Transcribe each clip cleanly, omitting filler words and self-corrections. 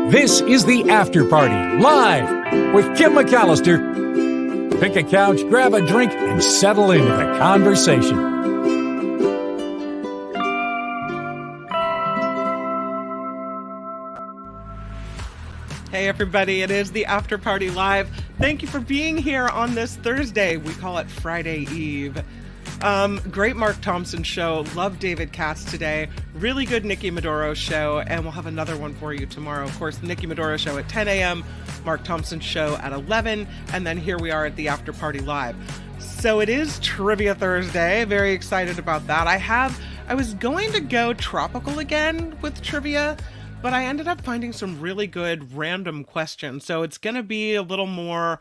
This is the After Party, live with Kim McAllister. Pick a couch, grab a drink, and settle into the conversation. Hey everybody, it is the After Party Live. Thank you for being here on this Thursday. We call it Friday Eve. Great Mark Thompson show. Love David Katz today. Really good Nikki Maduro show. And we'll have another one for you tomorrow. Of course, the Nikki Maduro show at 10 a.m. Mark Thompson show at 11. And then here we are at the After Party Live. So it is Trivia Thursday. Very excited about that. I was going to go tropical again with trivia, but I ended up finding some really good random questions. So it's going to be a little more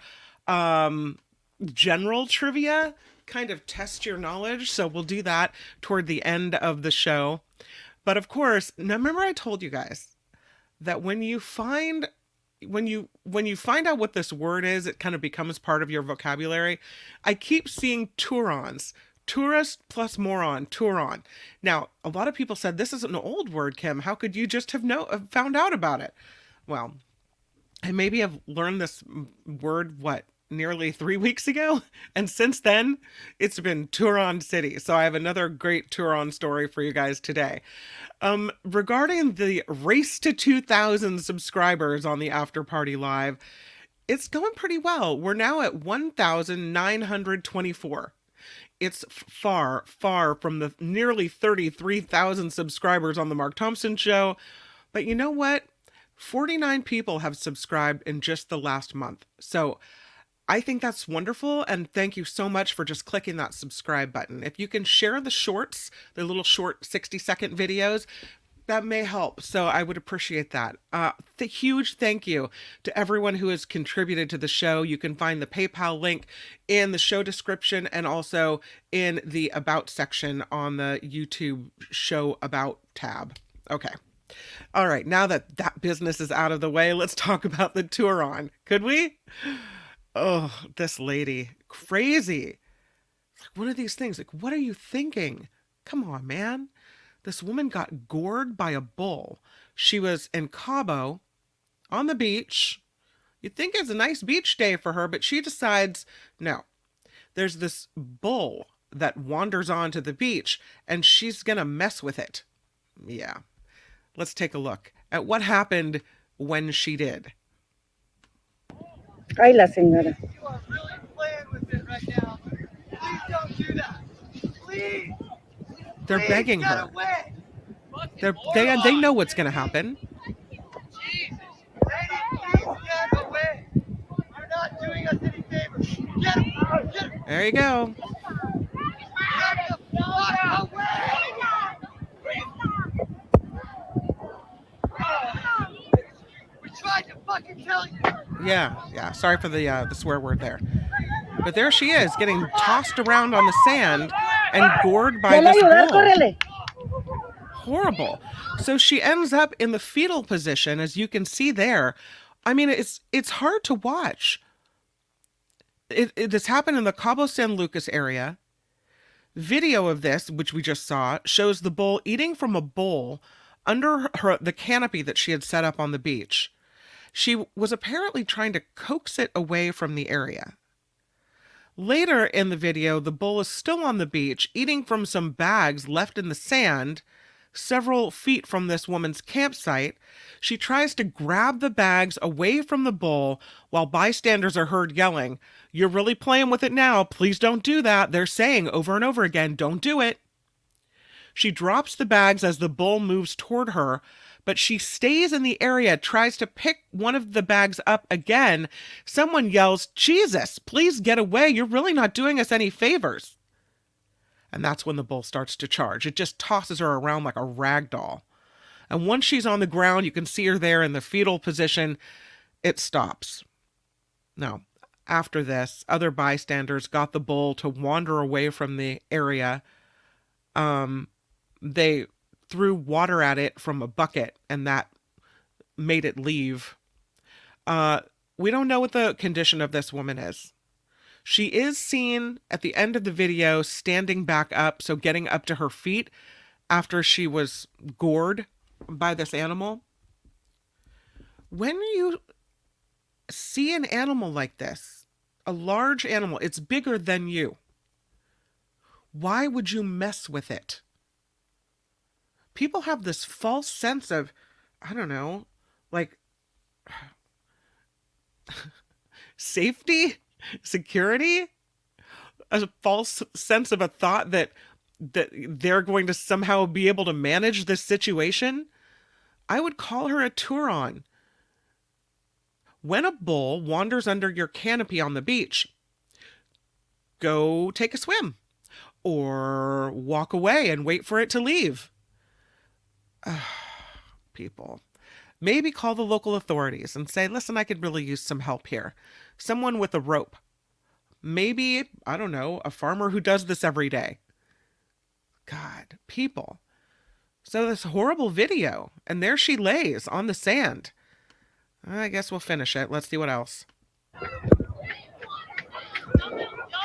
general trivia, kind of test your knowledge. So we'll do that toward the end of the show. But of course, now remember I told you guys that when you find out what this word is, it kind of becomes part of your vocabulary. I keep seeing Turons. Tourist plus moron, Turon. Now, a lot of people said this is an old word, Kim. How could you just have found out about it? Well, I maybe have learned this word, nearly 3 weeks ago? And since then, it's been Turon City. So I have another great Turon story for you guys today. Regarding the race to 2,000 subscribers on the After Party Live, it's going pretty well. We're now at 1,924. It's far, far from the nearly 33,000 subscribers on the Mark Thompson show. But you know what? 49 people have subscribed in just the last month. So I think that's wonderful. And thank you so much for just clicking that subscribe button. If you can share the shorts, the little short 60-second videos, that may help. So I would appreciate that. The huge thank you to everyone who has contributed to the show. You can find the PayPal link in the show description and also in the About section on the YouTube show About tab. Okay. All right. Now that business is out of the way, let's talk about the Turon. Could we? Oh, this lady. Crazy. Like one of these things. Like, what are you thinking? Come on, man. This woman got gored by a bull. She was in Cabo on the beach. You'd think it's a nice beach day for her, but she decides, no, there's this bull that wanders onto the beach and she's going to mess with it. Yeah. Let's take a look at what happened when she did. Ay, la señora. You are really playing with it right now. Please don't do that. Please. They're begging her. They know what's going to happen. Jesus. Lady, please get away. You're not doing us any favors. Get him. Get him. There you go. Get the fuck away. We tried to fucking tell you. Yeah. Sorry for the swear word there. But there she is, getting tossed around on the sand and gored by this bull. Horrible. So she ends up in the fetal position, as you can see there. I mean, it's hard to watch. This happened in the Cabo San Lucas area. Video of this, which we just saw, shows the bull eating from a bowl under the canopy that she had set up on the beach. She was apparently trying to coax it away from the area. Later in the video, the bull is still on the beach, eating from some bags left in the sand, several feet from this woman's campsite. She tries to grab the bags away from the bull while bystanders are heard yelling, "You're really playing with it now. Please don't do that." They're saying over and over again, "Don't do it." She drops the bags as the bull moves toward her, but she stays in the area, tries to pick one of the bags up again. Someone yells, "Jesus, please get away. You're really not doing us any favors." And that's when the bull starts to charge. It just tosses her around like a rag doll. And once she's on the ground, you can see her there in the fetal position. It stops. Now, after this, other bystanders got the bull to wander away from the area. They threw water at it from a bucket, and that made it leave. We don't know what the condition of this woman is. She is seen at the end of the video standing back up, so getting up to her feet after she was gored by this animal. When you see an animal like this, a large animal, it's bigger than you, why would you mess with it? People have this false sense of, I don't know, like safety, security, a false sense of a thought that they're going to somehow be able to manage this situation. I would call her a Turon. When a bull wanders under your canopy on the beach, go take a swim or walk away and wait for it to leave. People. Maybe call the local authorities and say, listen, I could really use some help here. Someone with a rope. Maybe, I don't know, a farmer who does this every day. God, people. So this horrible video, and there she lays on the sand. I guess we'll finish it. Let's see what else.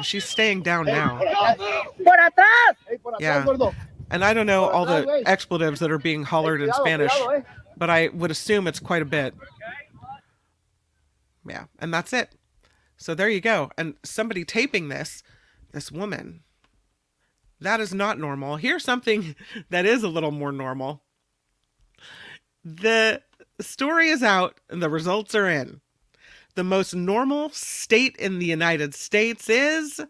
She's staying down now. Yeah. And I don't know all the expletives that are being hollered in Spanish, but I would assume it's quite a bit. Yeah, and that's it. So there you go. And somebody taping this woman, that is not normal. Here's something that is a little more normal. The story is out and the results are in. The most normal state in the United States is,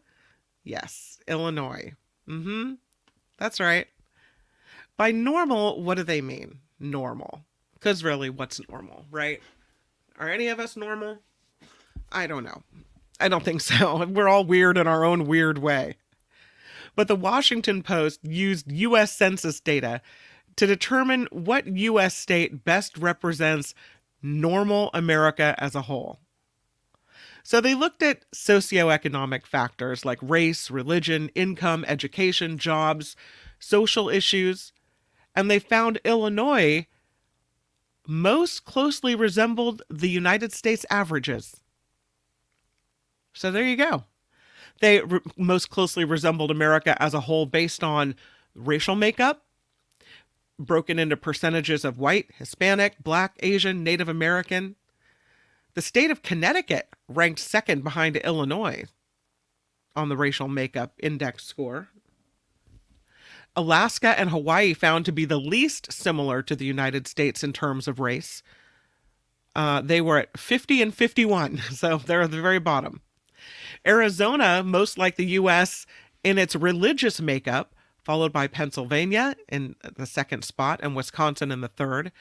yes, Illinois. That's right. By normal, what do they mean? Normal. Because really, what's normal, right? Are any of us normal? I don't know. I don't think so. We're all weird in our own weird way. But the Washington Post used U.S. Census data to determine what U.S. state best represents normal America as a whole. So they looked at socioeconomic factors like race, religion, income, education, jobs, social issues, and they found Illinois most closely resembled the United States averages. So there you go. They most closely resembled America as a whole based on racial makeup, broken into percentages of white, Hispanic, Black, Asian, Native American. The state of Connecticut ranked second behind Illinois on the racial makeup index score. Alaska and Hawaii found to be the least similar to the United States in terms of race. They were at 50 and 51, so they're at the very bottom. Arizona, most like the U.S. in its religious makeup, followed by Pennsylvania in the second spot and Wisconsin in the third.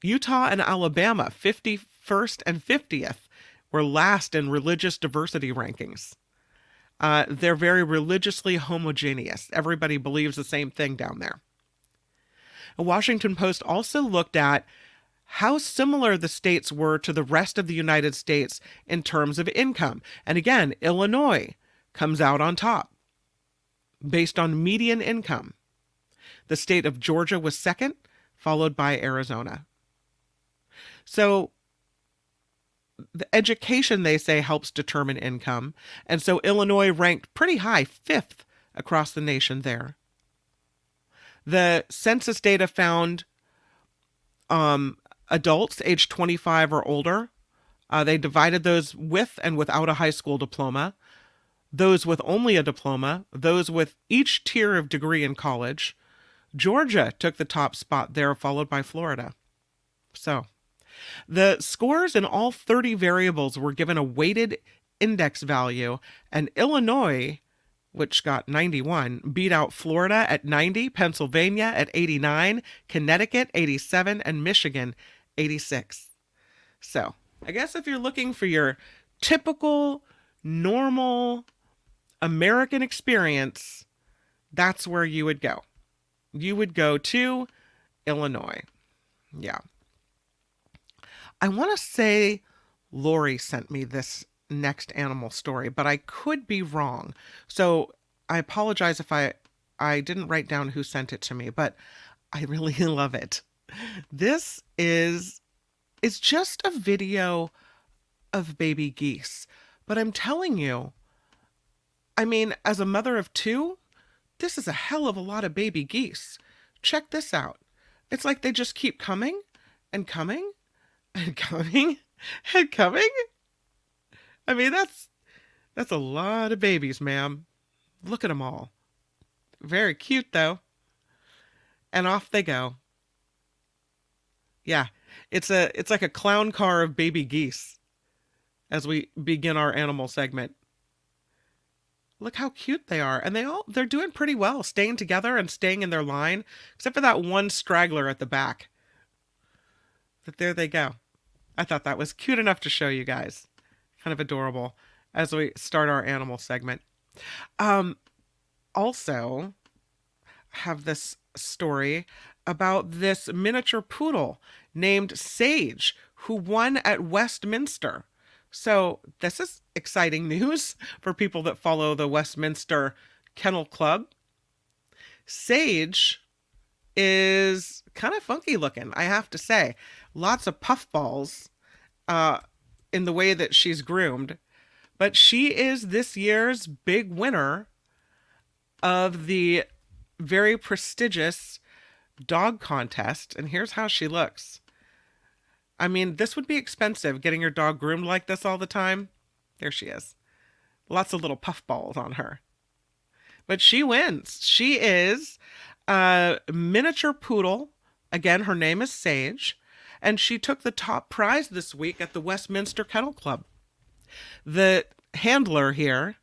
Utah and Alabama, 51st and 50th, were last in religious diversity rankings. They're very religiously homogeneous. Everybody believes the same thing down there. The Washington Post also looked at how similar the states were to the rest of the United States in terms of income. And again, Illinois comes out on top based on median income. The state of Georgia was second, followed by Arizona. So the education, they say, helps determine income. And so Illinois ranked pretty high, 5th across the nation there. The census data found adults aged 25 or older. They divided those with and without a high school diploma, those with only a diploma, those with each tier of degree in college. Georgia took the top spot there, followed by Florida. So the scores in all 30 variables were given a weighted index value, and Illinois, which got 91, beat out Florida at 90, Pennsylvania at 89, Connecticut 87, and Michigan 86. So I guess if you're looking for your typical, normal American experience, that's where you would go. You would go to Illinois. Yeah. I want to say Lori sent me this next animal story, but I could be wrong. So I apologize if I didn't write down who sent it to me, but I really love it. This is, it's just a video of baby geese, but I'm telling you, I mean, as a mother of 2, this is a hell of a lot of baby geese. Check this out. It's like they just keep coming and coming And coming and coming. I mean, that's a lot of babies, ma'am. Look at them all. Very cute, though. And off they go. Yeah, it's like a clown car of baby geese as we begin our animal segment. Look how cute they are. And they're doing pretty well, staying together and staying in their line, except for that one straggler at the back. But there they go. I thought that was cute enough to show you guys. Kind of adorable as we start our animal segment. Also have this story about this miniature poodle named Sage who won at Westminster. So this is exciting news for people that follow the Westminster Kennel Club. Sage is kind of funky looking, I have to say. Lots of puffballs in the way that she's groomed. But she is this year's big winner of the very prestigious dog contest. And here's how she looks. I mean, this would be expensive, getting your dog groomed like this all the time. There she is. Lots of little puffballs on her. But she wins. She is a miniature poodle. Again, her name is Sage. And she took the top prize this week at the Westminster Kennel Club. The handler here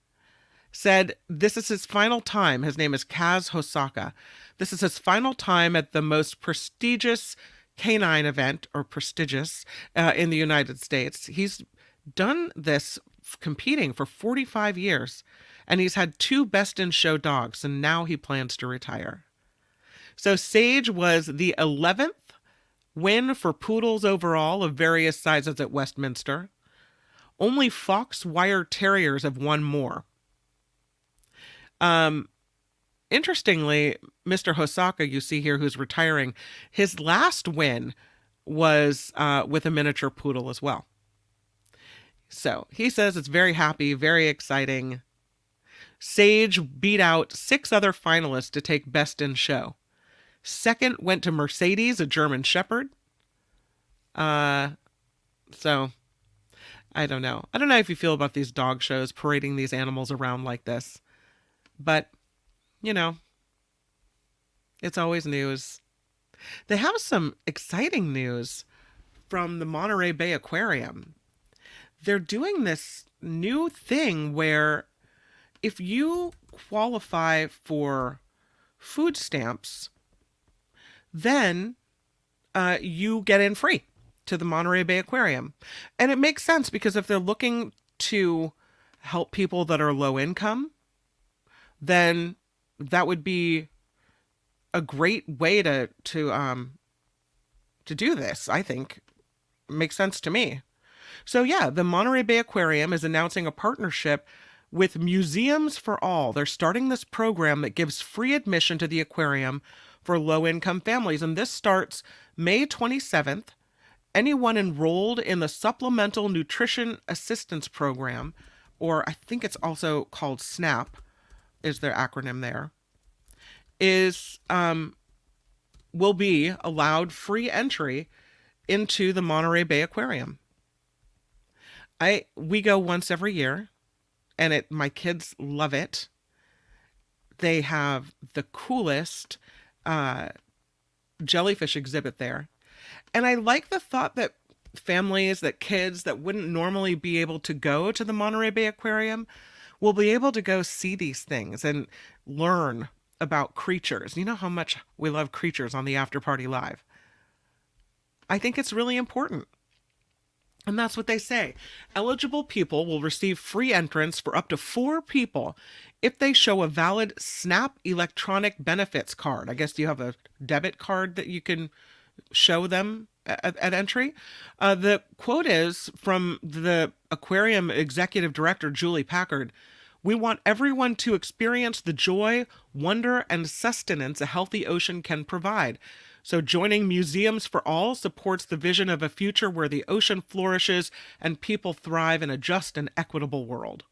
said this is his final time. His name is Kaz Hosaka. This is his final time at the most prestigious canine event, or prestigious, in the United States. He's done this competing for 45 years, and he's had 2 Best in Show dogs, and now he plans to retire. So Sage was the 11th win for poodles overall of various sizes at Westminster. Only Fox Wire Terriers have won more. Interestingly, Mr. Hosaka, you see here, who's retiring, his last win was with a miniature poodle as well. So he says it's very happy, very exciting. Sage beat out 6 other finalists to take Best in Show. Second went to Mercedes, a German Shepherd. So I don't know. I don't know if you feel about these dog shows parading these animals around like this. But, you know, it's always news. They have some exciting news from the Monterey Bay Aquarium. They're doing this new thing where if you qualify for food stamps, then you get in free to the Monterey Bay Aquarium. And it makes sense because if they're looking to help people that are low income, then that would be a great way to do this, I think. Makes sense to me. So yeah, the Monterey Bay Aquarium is announcing a partnership with Museums for All. They're starting this program that gives free admission to the aquarium for low-income families, and this starts May 27th. Anyone enrolled in the Supplemental Nutrition Assistance Program, or I think it's also called SNAP, is their acronym there, will be allowed free entry into the Monterey Bay Aquarium. We go once every year, and my kids love it. They have the coolest jellyfish exhibit there. And I like the thought that kids that wouldn't normally be able to go to the Monterey Bay Aquarium will be able to go see these things and learn about creatures. You know how much we love creatures on the After Party Live. I think it's really important. And that's what they say. Eligible people will receive free entrance for up to 4 people if they show a valid SNAP electronic benefits card. I guess you have a debit card that you can show them at entry. The quote is from the aquarium executive director, Julie Packard. "We want everyone to experience the joy, wonder, and sustenance a healthy ocean can provide. So joining Museums for All supports the vision of a future where the ocean flourishes and people thrive in a just and equitable world."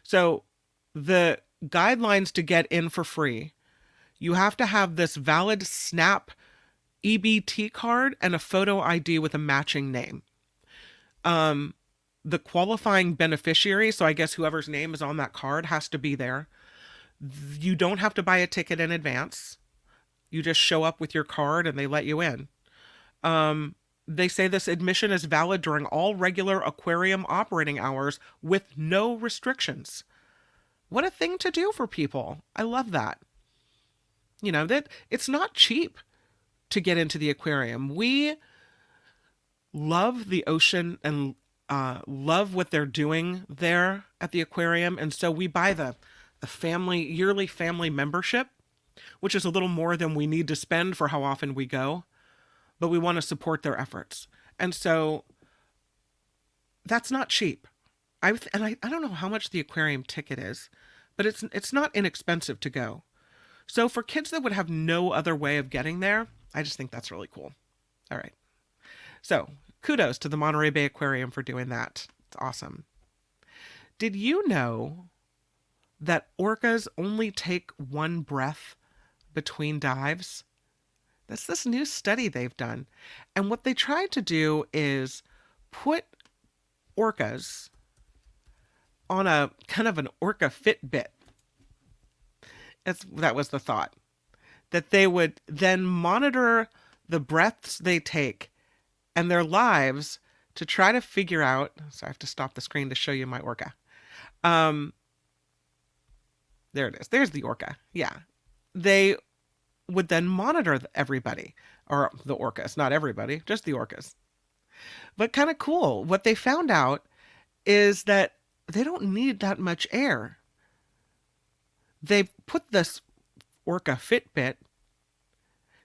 So the guidelines to get in for free, you have to have this valid SNAP EBT card and a photo ID with a matching name. The qualifying beneficiary, so I guess whoever's name is on that card, has to be there. You don't have to buy a ticket in advance. You just show up with your card and they let you in. They say this admission is valid during all regular aquarium operating hours with no restrictions. What a thing to do for people. I love that. That it's not cheap to get into the aquarium. We love the ocean and love what they're doing there at the aquarium. And so we buy the yearly family membership, which is a little more than we need to spend for how often we go, but we want to support their efforts. And so that's not cheap. I don't know how much the aquarium ticket is, but it's not inexpensive to go. So for kids that would have no other way of getting there, I just think that's really cool. All right. So kudos to the Monterey Bay Aquarium for doing that. It's awesome. Did you know that orcas only take one breath between dives? That's this new study they've done. And what they tried to do is put orcas on a kind of an orca Fitbit. That was the thought. That they would then monitor the breaths they take and their lives to try to figure out. So I have to stop the screen to show you my orca. There it is. There's the orca. Yeah. They would then monitor everybody, or the orcas, not everybody, just the orcas. But kind of cool. What they found out is that they don't need that much air. They put this orca Fitbit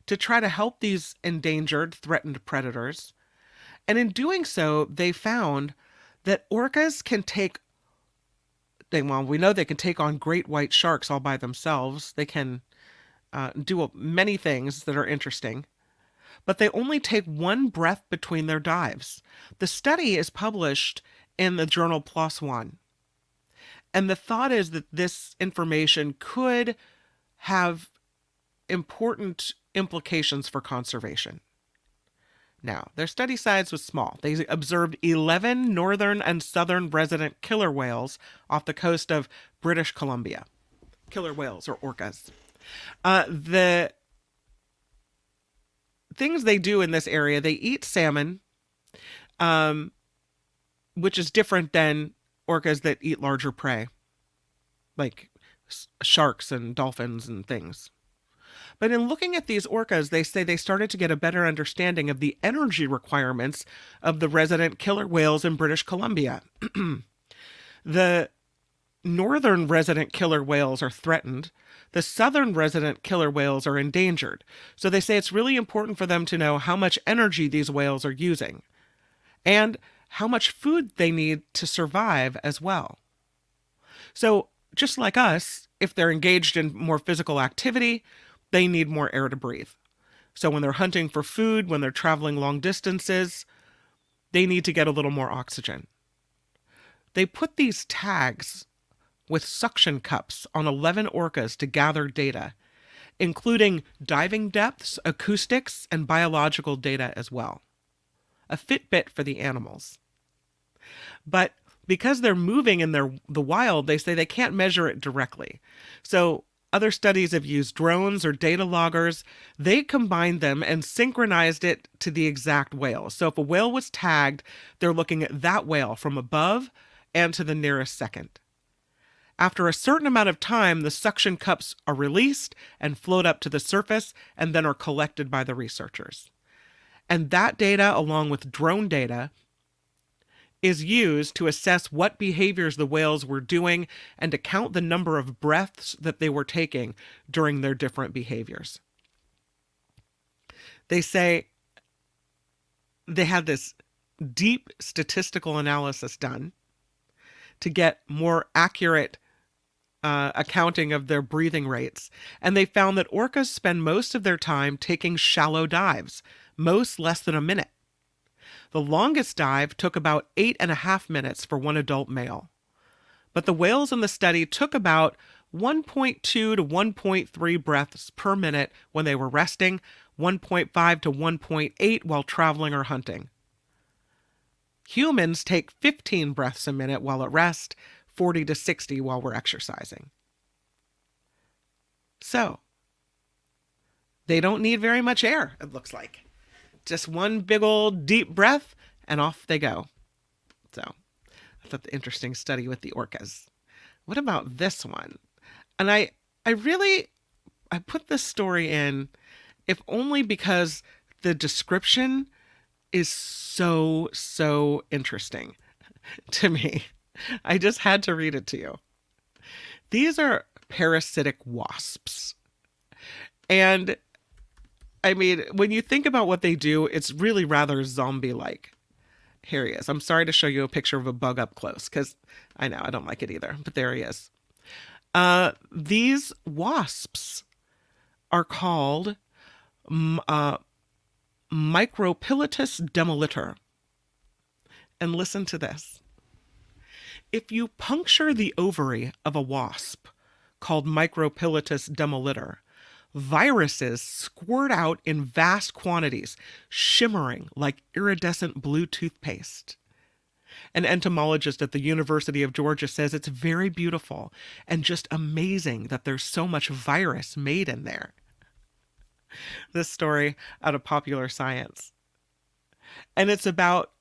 to try to help these endangered, threatened predators. And in doing so, they found that orcas can we know they can take on great white sharks all by themselves. They can do many things that are interesting, but they only take one breath between their dives. The study is published in the journal PLOS ONE. And the thought is that this information could have important implications for conservation. Now, their study size was small. They observed 11 northern and southern resident killer whales off the coast of British Columbia. Killer whales, or orcas. The things they do in this area, they eat salmon, which is different than orcas that eat larger prey, like sharks and dolphins and things. But in looking at these orcas, they say they started to get a better understanding of the energy requirements of the resident killer whales in British Columbia. The northern resident killer whales are threatened. The southern resident killer whales are endangered. So they say it's really important for them to know how much energy these whales are using and how much food they need to survive as well. So just like us, if they're engaged in more physical activity, they need more air to breathe. So when they're hunting for food, when they're traveling long distances, they need to get a little more oxygen. They put these tags with suction cups on 11 orcas to gather data, including diving depths, acoustics, and biological data as well. A Fitbit for the animals. But because they're moving in the wild, they say they can't measure it directly. So other studies have used drones or data loggers. They combined them and synchronized it to the exact whale. So if a whale was tagged, they're looking at that whale from above and to the nearest second. After a certain amount of time, the suction cups are released and float up to the surface and then are collected by the researchers. And that data, along with drone data, is used to assess what behaviors the whales were doing and to count the number of breaths that they were taking during their different behaviors. They say they had this deep statistical analysis done to get more accurate accounting of their breathing rates. And they found that orcas spend most of their time taking shallow dives, most less than a minute. The longest dive took about 8.5 minutes for one adult male. But the whales in the study took about 1.2 to 1.3 breaths per minute when they were resting, 1.5 to 1.8 while traveling or hunting. Humans take 15 breaths a minute while at rest, 40 to 60 while we're exercising. So, they don't need very much air, it looks like. Just one big old deep breath, and off they go. So, I thought the interesting study with the orcas. What about this one? And I put this story in, if only because the description is so interesting to me. I just had to read it to you. These are parasitic wasps. And I mean, when you think about what they do, it's really rather zombie-like. Here he is. I'm sorry to show you a picture of a bug up close because I know I don't like it either, but there he is. These wasps are called Micropiletus demolitor. And listen to this. If you puncture the ovary of a wasp called Micropiletus demolitor, viruses squirt out in vast quantities, shimmering like iridescent blue toothpaste. An entomologist at the University of Georgia says it's very beautiful and just amazing that there's so much virus made in there. This story out of Popular Science. And it's about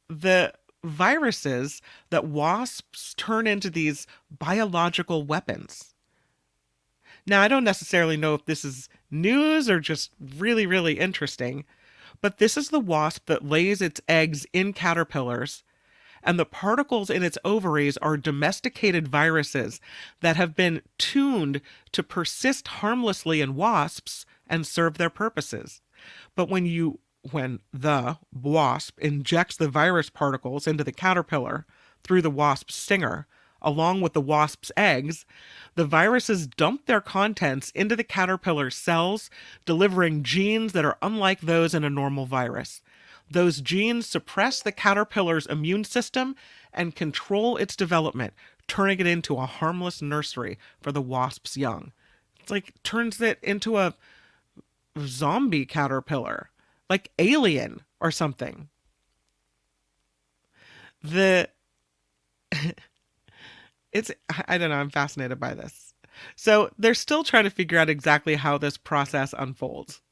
the viruses that wasps turn into these biological weapons. Now, I don't necessarily know if this is news or just really interesting, but this is the wasp that lays its eggs in caterpillars, and the particles in its ovaries are domesticated viruses that have been tuned to persist harmlessly in wasps and serve their purposes. But when the wasp injects the virus particles into the caterpillar through the wasp's stinger, along with the wasp's eggs, the viruses dump their contents into the caterpillar's cells, delivering genes that are unlike those in a normal virus. Those genes suppress the caterpillar's immune system and control its development, turning it into a harmless nursery for the wasp's young. It's like turns it into a zombie caterpillar, like Alien or something. I don't know, I'm fascinated by this. So they're still trying to figure out exactly how this process unfolds.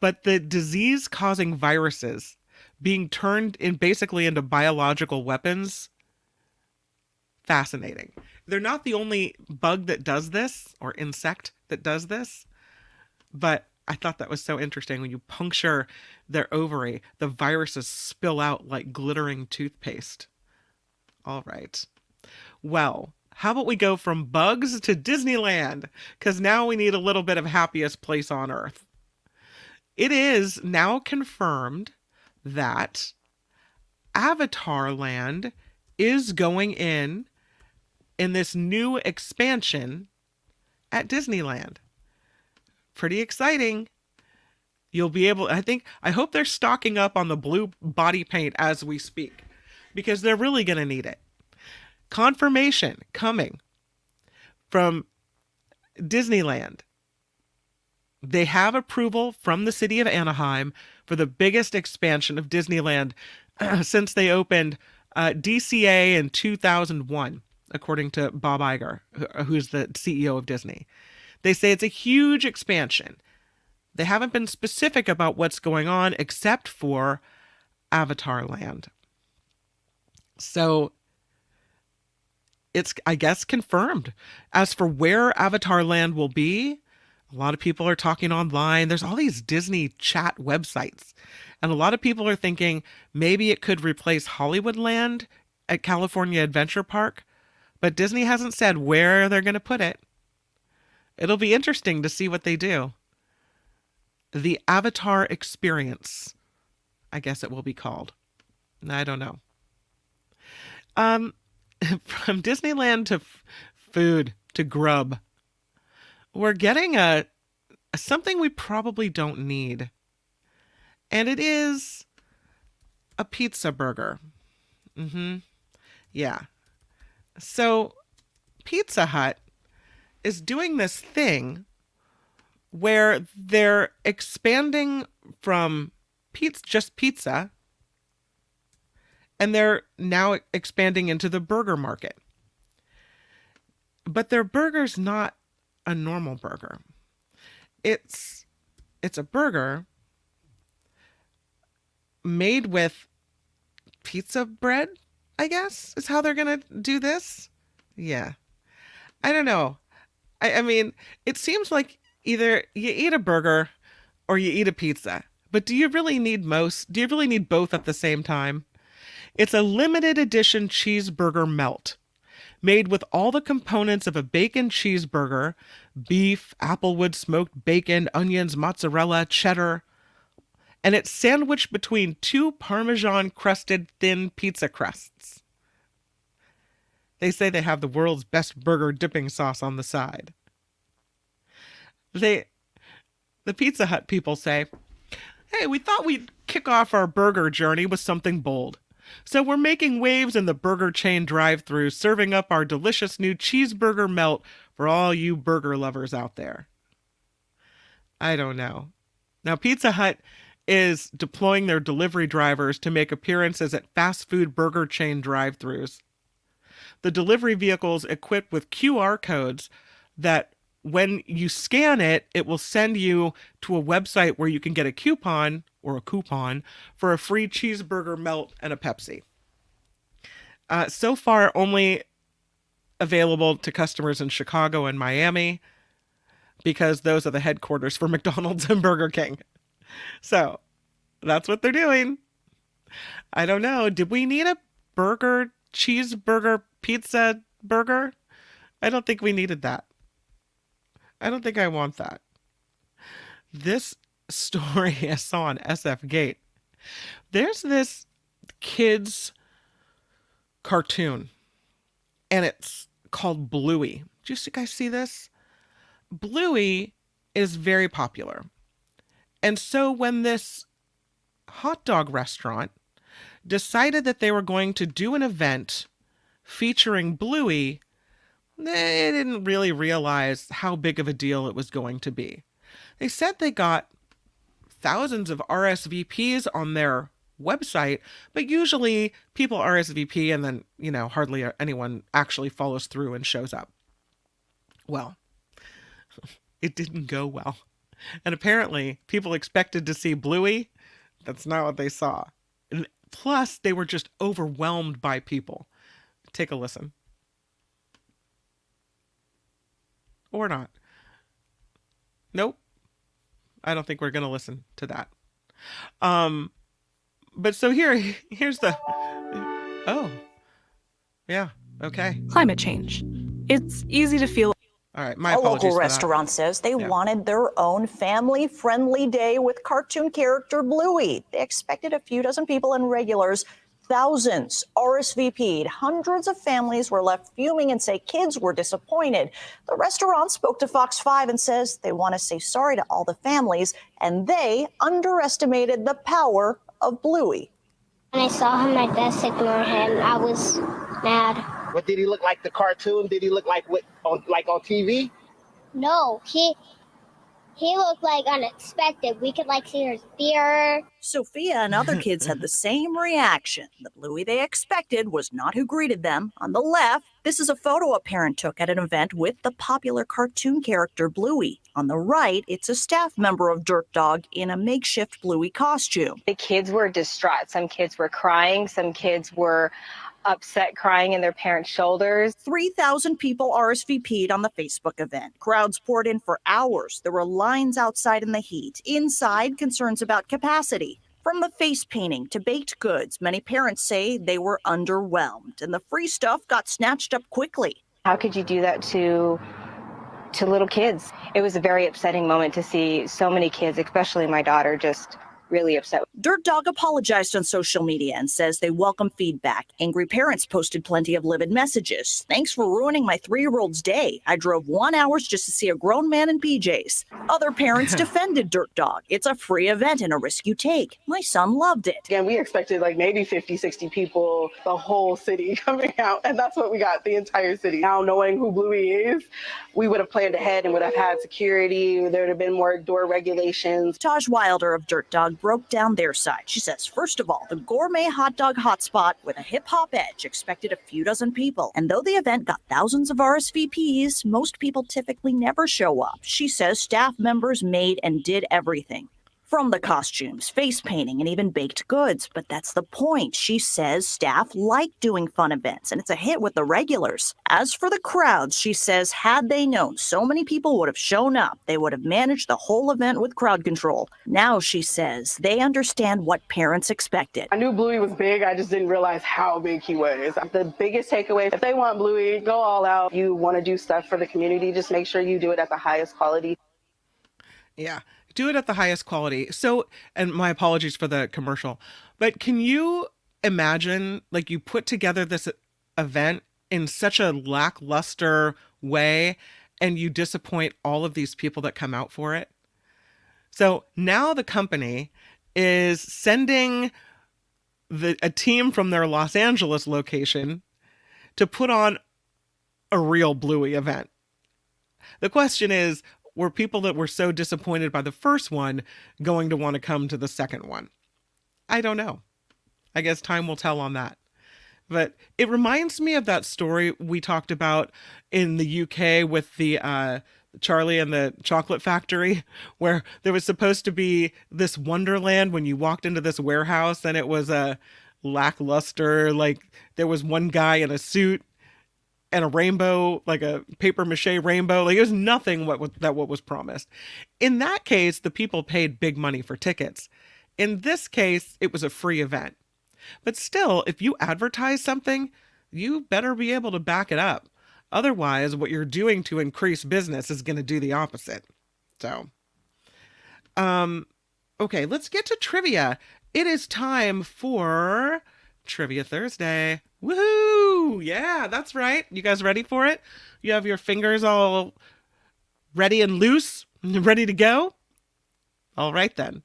But the disease-causing viruses being turned basically into biological weapons, fascinating. They're not the only bug that does this, or insect that does this, but I thought that was so interesting. When you puncture their ovary, the viruses spill out like glittering toothpaste. All right. Well, how about we go from bugs to Disneyland? Because now we need a little bit of happiest place on earth. It is now confirmed that Avatar Land is going in this new expansion at Disneyland. Pretty exciting. You'll be able, I hope they're stocking up on the blue body paint as we speak, because they're really going to need it. Confirmation coming from Disneyland. They have approval from the city of Anaheim for the biggest expansion of Disneyland since they opened DCA in 2001, according to Bob Iger, who's the CEO of Disney. They say it's a huge expansion. They haven't been specific about what's going on except for Avatar Land. So it's, I guess, confirmed. As for where Avatar Land will be, a lot of people are talking online. There's all these Disney chat websites. And a lot of people are thinking maybe it could replace Hollywood Land at California Adventure Park. But Disney hasn't said where they're going to put it. It'll be interesting to see what they do. The Avatar Experience, I guess it will be called. I don't know. From Disneyland to food to grub, we're getting something we probably don't need. And it is a pizza burger. Yeah. So Pizza Hut is doing this thing where they're expanding from just pizza, and they're now expanding into the burger market. But their burger's not a normal burger. It's a burger made with pizza bread, I guess, is how they're going to do this. Yeah. I don't know. I mean, it seems like either you eat a burger or you eat a pizza. But do you really need most? Do you really need both at the same time? It's a limited edition cheeseburger melt, made with all the components of a bacon cheeseburger: beef, applewood smoked bacon, onions, mozzarella, cheddar. And it's sandwiched between two Parmesan-crusted thin pizza crusts. They say they have the world's best burger dipping sauce on the side. The Pizza Hut people say, hey, we thought we'd kick off our burger journey with something bold. So we're making waves in the burger chain drive-thru, serving up our delicious new cheeseburger melt for all you burger lovers out there. I don't know. Now, Pizza Hut is deploying their delivery drivers to make appearances at fast food burger chain drive-thrus. The delivery vehicles equipped with QR codes that when you scan it, it will send you to a website where you can get a coupon for a free cheeseburger melt and a Pepsi. So far, only available to customers in Chicago and Miami, because those are the headquarters for McDonald's and Burger King. So that's what they're doing. I don't know. Did we need a burger, cheeseburger, pizza burger? I don't think we needed that. I don't think I want that. This story I saw on SF Gate. There's this kids cartoon, and it's called Bluey. Did you guys see this? Bluey is very popular. And so when this hot dog restaurant decided that they were going to do an event featuring Bluey, they didn't really realize how big of a deal it was going to be. They said they got thousands of RSVPs on their website, but usually people RSVP and then, hardly anyone actually follows through and shows up. Well, it didn't go well. And apparently people expected to see Bluey. That's not what they saw. And plus, they were just overwhelmed by people. Take a listen. Or not. Nope. I don't think we're going to listen to that. But so here's the... Oh. Yeah. Okay. Climate change. It's easy to feel. All right, my A apologies local for that. restaurant says they wanted their own family-friendly day with cartoon character Bluey. They expected a few dozen people and regulars. Thousands RSVP'd. Hundreds of families were left fuming and say kids were disappointed. The restaurant spoke to Fox 5 and says they want to say sorry to all the families, and they underestimated the power of Bluey. When I saw him, my best ignore him. I was mad. What did he look like? The cartoon? Did he look like on TV? No, he looked like unexpected. We could see his beard. Sophia and other kids had the same reaction. The Bluey they expected was not who greeted them. On the left, this is a photo a parent took at an event with the popular cartoon character Bluey. On the right, it's a staff member of Dirt Dog in a makeshift Bluey costume. The kids were distraught. Some kids were crying. Some kids were upset, crying in their parents' shoulders. 3,000 people RSVP'd on the Facebook event. Crowds poured in for hours. There were lines outside in the heat. Inside, concerns about capacity. From the face painting to baked goods, many parents say they were underwhelmed, and the free stuff got snatched up quickly. How could you do that to little kids? It was a very upsetting moment to see so many kids, especially my daughter, just really upset. Dirt Dog apologized on social media and says they welcome feedback. Angry parents posted plenty of livid messages. Thanks for ruining my 3-year-old's day. I drove 1 hour just to see a grown man in PJs. Other parents defended Dirt Dog. It's a free event and a risk you take. My son loved it. Again, we expected like maybe 50, 60 people, the whole city coming out, and that's what we got, the entire city. Now knowing who Bluey is, we would have planned ahead and would have had security. There would have been more door regulations. Taj Wilder of Dirt Dog broke down their side. She says, first of all, the gourmet hot dog hotspot with a hip-hop edge expected a few dozen people. And though the event got thousands of RSVPs, most people typically never show up. She says staff members made and did everything. From the costumes, face painting, and even baked goods. But that's the point. She says staff like doing fun events, and it's a hit with the regulars. As for the crowds, she says had they known so many people would have shown up, they would have managed the whole event with crowd control. Now, she says, they understand what parents expected. I knew Bluey was big, I just didn't realize how big he was. The biggest takeaway, if they want Bluey, go all out. You want to do stuff for the community, just make sure you do it at the highest quality. Yeah. Do it at the highest quality. So, and my apologies for the commercial, but can you imagine, like, you put together this event in such a lackluster way and you disappoint all of these people that come out for it? So now the company is sending a team from their Los Angeles location to put on a real Bluey event. The question is, were people that were so disappointed by the first one going to want to come to the second one? I don't know. I guess time will tell on that. But it reminds me of that story we talked about in the UK with the Charlie and the Chocolate Factory, where there was supposed to be this wonderland when you walked into this warehouse, and it was a lackluster, like there was one guy in a suit and a rainbow, like a paper mache rainbow. Like it was nothing what was promised. In that case, the people paid big money for tickets. In this case, it was a free event. But still, if you advertise something, you better be able to back it up. Otherwise, what you're doing to increase business is going to do the opposite. So, okay, let's get to trivia. It is time for Trivia Thursday. Woohoo! Yeah, that's right. You guys ready for it? You have your fingers all ready and loose, ready to go? All right, then.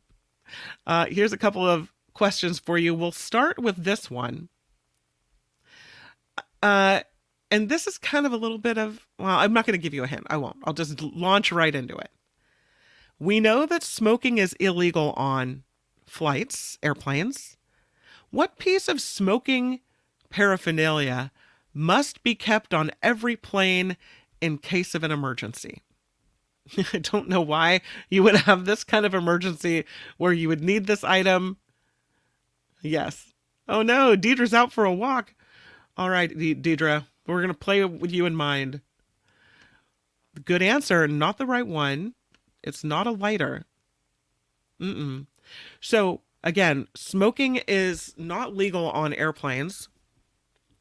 Here's a couple of questions for you. We'll start with this one. And this is kind of a little bit of, well, I'm not going to give you a hint. I won't. I'll just launch right into it. We know that smoking is illegal on flights, airplanes. What piece of smoking paraphernalia must be kept on every plane in case of an emergency? I don't know why you would have this kind of emergency where you would need this item. Yes. Oh no, Deidre's out for a walk. All right, Deidre, we're going to play with you in mind. Good answer, not the right one. It's not a lighter. So, again, smoking is not legal on airplanes,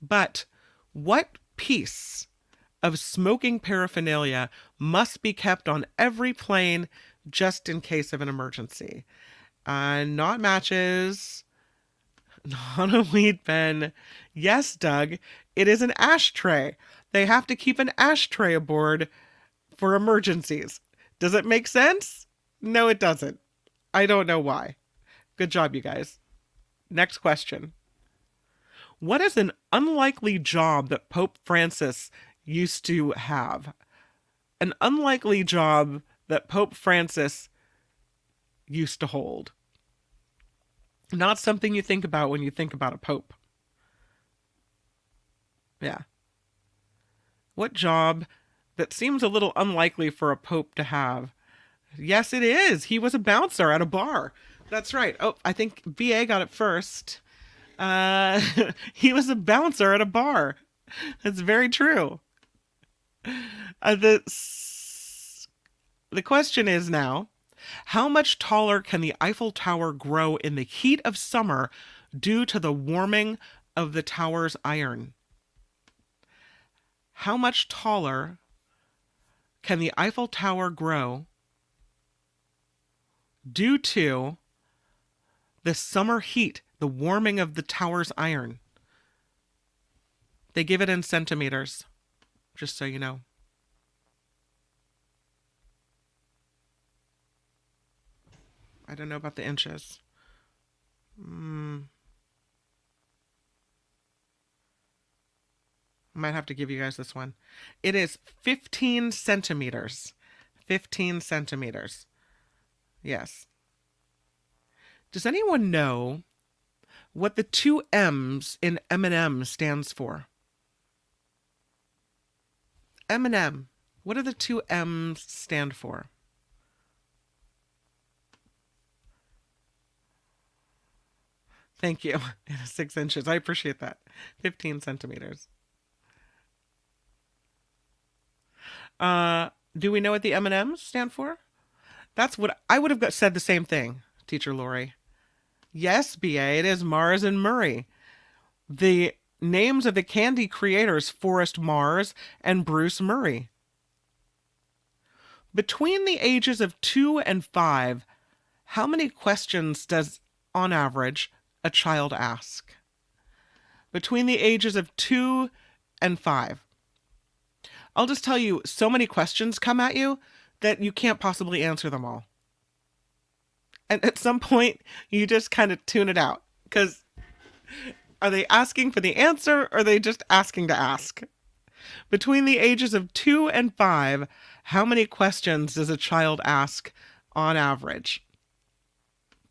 but what piece of smoking paraphernalia must be kept on every plane just in case of an emergency? Not matches, not a weed pen. Yes, Doug, it is an ashtray. They have to keep an ashtray aboard for emergencies. Does it make sense? No, it doesn't. I don't know why. Good job, you guys. Next question. What is an unlikely job that Pope Francis used to have? An unlikely job that Pope Francis used to hold. Not something you think about when you think about a pope. Yeah. What job that seems a little unlikely for a pope to have? Yes, it is. He was a bouncer at a bar. That's right. Oh, I think VA got it first. He was a bouncer at a bar. That's very true. The question is now, how much taller can the Eiffel Tower grow in the heat of summer due to the warming of the tower's iron? How much taller can the Eiffel Tower grow due to the summer heat, the warming of the tower's iron. They give it in centimeters, just so you know. I don't know about the inches. I might have to give you guys this one. It is 15 centimeters. 15 centimeters. Yes. Does anyone know what the two M's in M&M stands for? M&M. What do the two M's stand for? Thank you. 6 inches. I appreciate that. 15 centimeters. Do we know what the M&Ms stand for? That's what I would have said the same thing, Teacher Lori. Yes, BA, it is Mars and Murray. The names of the candy creators, Forrest Mars and Bruce Murray. Between the ages of 2 and 5, how many questions does, on average, a child ask? Between the ages of 2 and 5. I'll just tell you, so many questions come at you that you can't possibly answer them all. And at some point, you just kind of tune it out. Because are they asking for the answer, or are they just asking to ask? Between the ages of 2 and 5, how many questions does a child ask on average?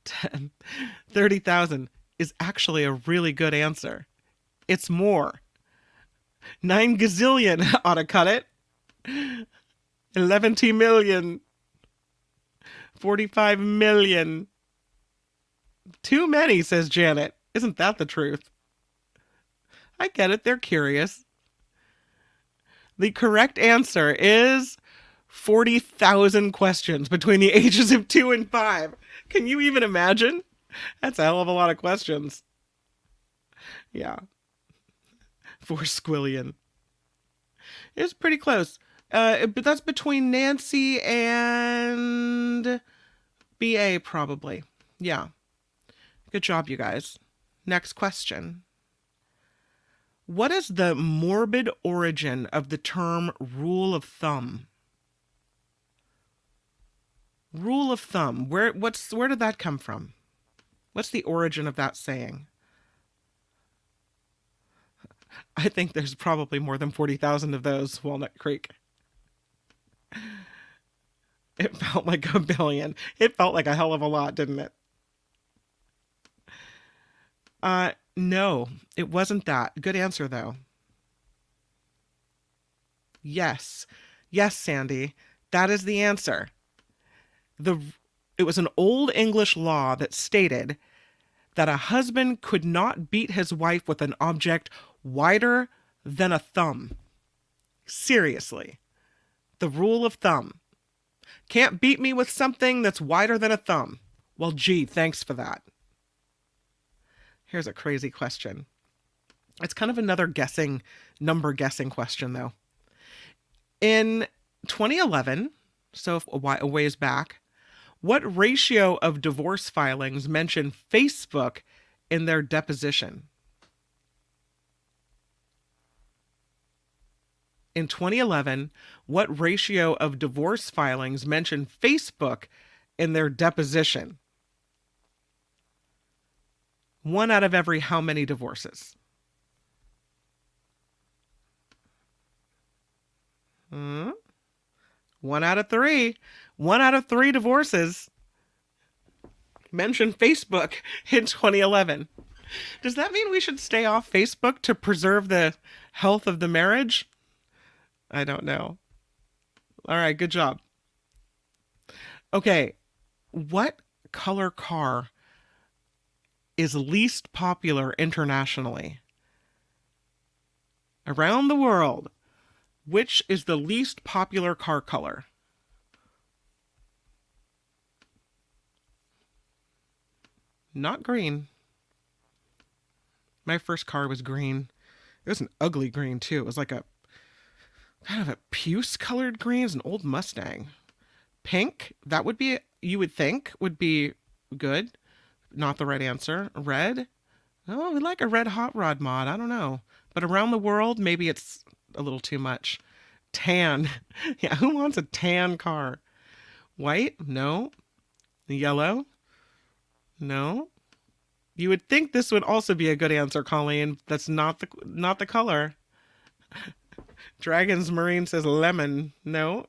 10. 30,000 is actually a really good answer. It's more. 9 gazillion ought to cut it. 11 million. 45 million. Too many, says Janet. Isn't that the truth? I get it. They're curious. The correct answer is 40,000 questions between the ages of 2 and 5. Can you even imagine? That's a hell of a lot of questions. Yeah. 4 squillion. It's pretty close. But that's between Nancy and BA, probably. Yeah. Good job, you guys. Next question. What is the morbid origin of the term rule of thumb? Rule of thumb. Where did that come from? What's the origin of that saying? I think there's probably more than 40,000 of those, Walnut Creek. It felt like a billion. It felt like a hell of a lot, didn't it? No, it wasn't that. Good answer, though. Yes. Yes, Sandy. That is the answer. It was an old English law that stated that a husband could not beat his wife with an object wider than a thumb. Seriously. The rule of thumb. Can't beat me with something that's wider than a thumb. Well, gee, thanks for that. Here's a crazy question. It's kind of another number guessing question, though. In 2011, so a ways back, what ratio of divorce filings mention Facebook in their deposition? In 2011, what ratio of divorce filings mention Facebook in their deposition? 1 out of every how many divorces? 1 out of 3. 1 out of 3 divorces mention Facebook in 2011. Does that mean we should stay off Facebook to preserve the health of the marriage? I don't know. All right, good job. Okay, what color car is least popular internationally? Around the world, which is the least popular car color? Not green. My first car was green. It was an ugly green, too. It was like a kind of a puce-colored green. It was an old Mustang. Pink, that would be, you would think, would be good. Not the right answer. Red? Oh, we like a red hot rod mod. I don't know. But around the world, maybe it's a little too much. Tan. Yeah, who wants a tan car? White? No. Yellow? No. You would think this would also be a good answer, Colleen. That's not the color. Dragons Marine says lemon. No.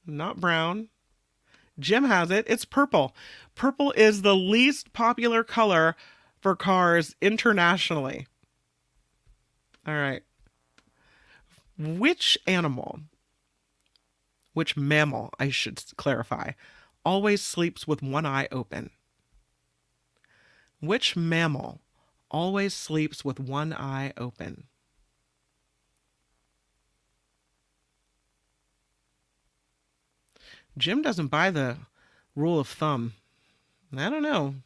Not brown. Jim has it. It's purple. Purple is the least popular color for cars internationally. All right. Which mammal, I should clarify, always sleeps with one eye open? Which mammal always sleeps with one eye open? Jim doesn't buy the rule of thumb. I don't know.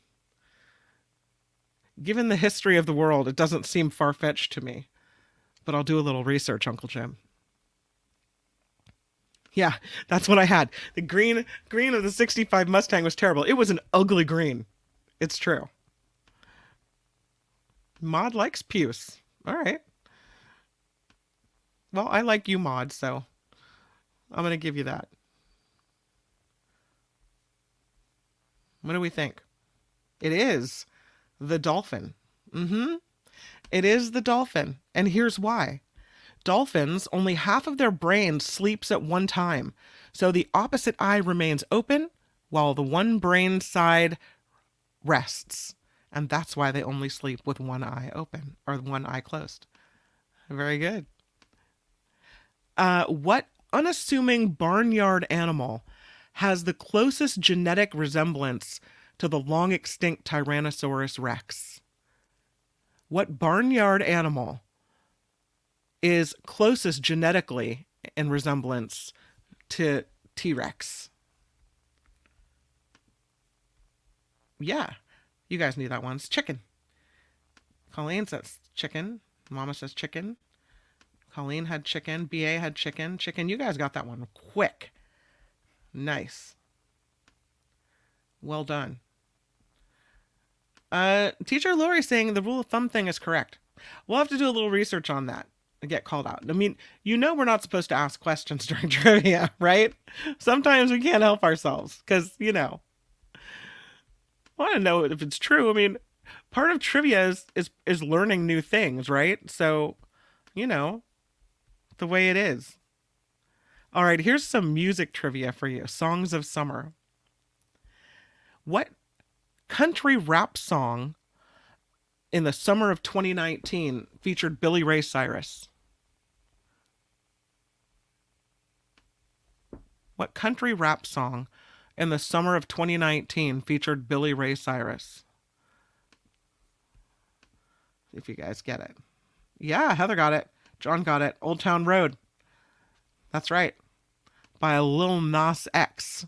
Given the history of the world, it doesn't seem far-fetched to me. But I'll do a little research, Uncle Jim. Yeah, that's what I had. The green of the 65 Mustang was terrible. It was an ugly green. It's true. Maud likes puce. All right. Well, I like you, Maud, so I'm going to give you that. What do we think? It is the dolphin. It is the dolphin. And here's why. Dolphins, only half of their brain sleeps at one time. So the opposite eye remains open while the one brain side rests. And that's why they only sleep with one eye open or one eye closed. Very good. What unassuming barnyard animal has the closest genetic resemblance to the long extinct Tyrannosaurus Rex? What barnyard animal is closest genetically in resemblance to T-Rex? Yeah, you guys knew that one. It's chicken. Colleen says chicken. Mama says chicken. Colleen had chicken. BA had chicken. Chicken, you guys got that one quick. Nice. Well done. Teacher Lori saying the rule of thumb thing is correct. We'll have to do a little research on that and get called out. I mean, we're not supposed to ask questions during trivia, right? Sometimes we can't help ourselves because, I want to know if it's true. I mean, part of trivia is learning new things, right? So, the way it is. All right, here's some music trivia for you. Songs of Summer. What country rap song in the summer of 2019 featured Billy Ray Cyrus? What country rap song in the summer of 2019 featured Billy Ray Cyrus? See if you guys get it. Yeah, Heather got it. John got it. Old Town Road. That's right. By Lil Nas X.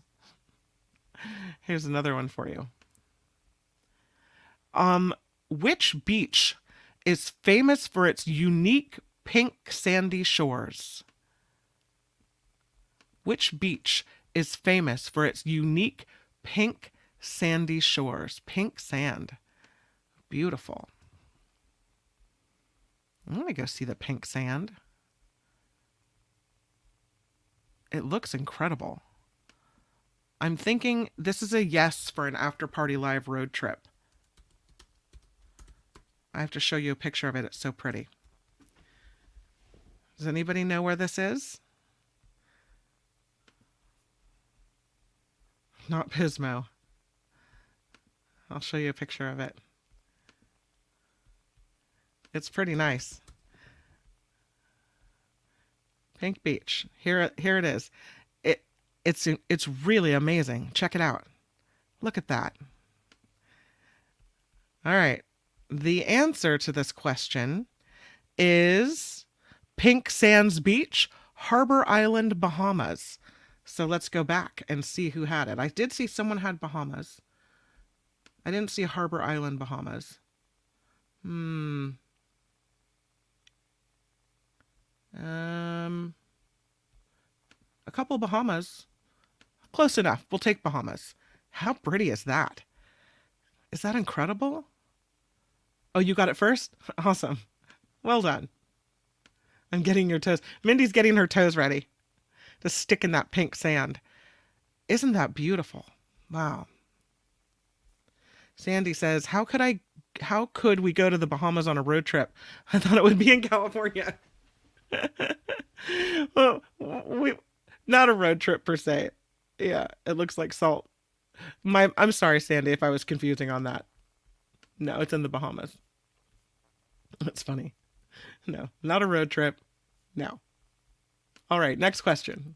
Here's another one for you. Which beach is famous for its unique pink sandy shores? Which beach is famous for its unique pink sandy shores? Pink sand. Beautiful. I'm going to go see the pink sand. It looks incredible. I'm thinking this is a yes for an after party live road trip. I have to show you a picture of it. It's so pretty. Does anybody know where this is? Not Pismo. I'll show you a picture of it. It's pretty nice. Pink Beach. Here it is. It's really amazing. Check it out. Look at that. All right. The answer to this question is Pink Sands Beach, Harbor Island, Bahamas. So let's go back and see who had it. I did see someone had Bahamas. I didn't see Harbor Island, Bahamas. A couple Bahamas. Close enough. We'll take Bahamas. How pretty is that? Is that incredible? Oh, you got it first? Awesome. Well done. I'm getting your toes. Mindy's getting her toes ready to stick in that pink sand. Isn't that beautiful? Wow. Sandy says, how could we go to the Bahamas on a road trip? I thought it would be in California. Well, not a road trip per se. Yeah, it looks like salt. I'm sorry, Sandy, if I was confusing on that. No, it's in the Bahamas. That's funny. No, not a road trip. No. All right, next question.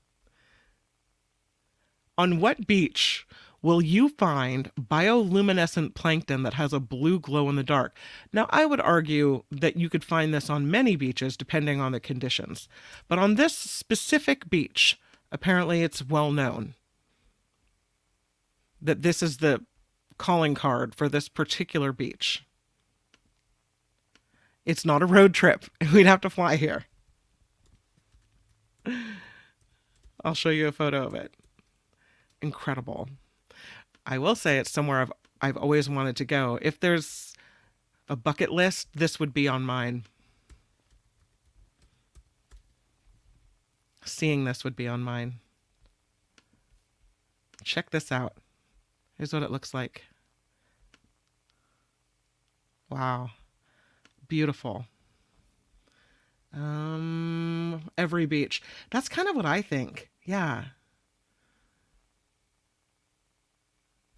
On what beach will you find bioluminescent plankton that has a blue glow in the dark? Now, I would argue that you could find this on many beaches depending on the conditions. But on this specific beach, apparently it's well known that this is the calling card for this particular beach. It's not a road trip. We'd have to fly here. I'll show you a photo of it. Incredible. I will say it's somewhere I've always wanted to go. If there's a bucket list, this would be on mine. Seeing this would be on mine. Check this out. Here's what it looks like. Wow. Beautiful. Every beach. That's kind of what I think. Yeah.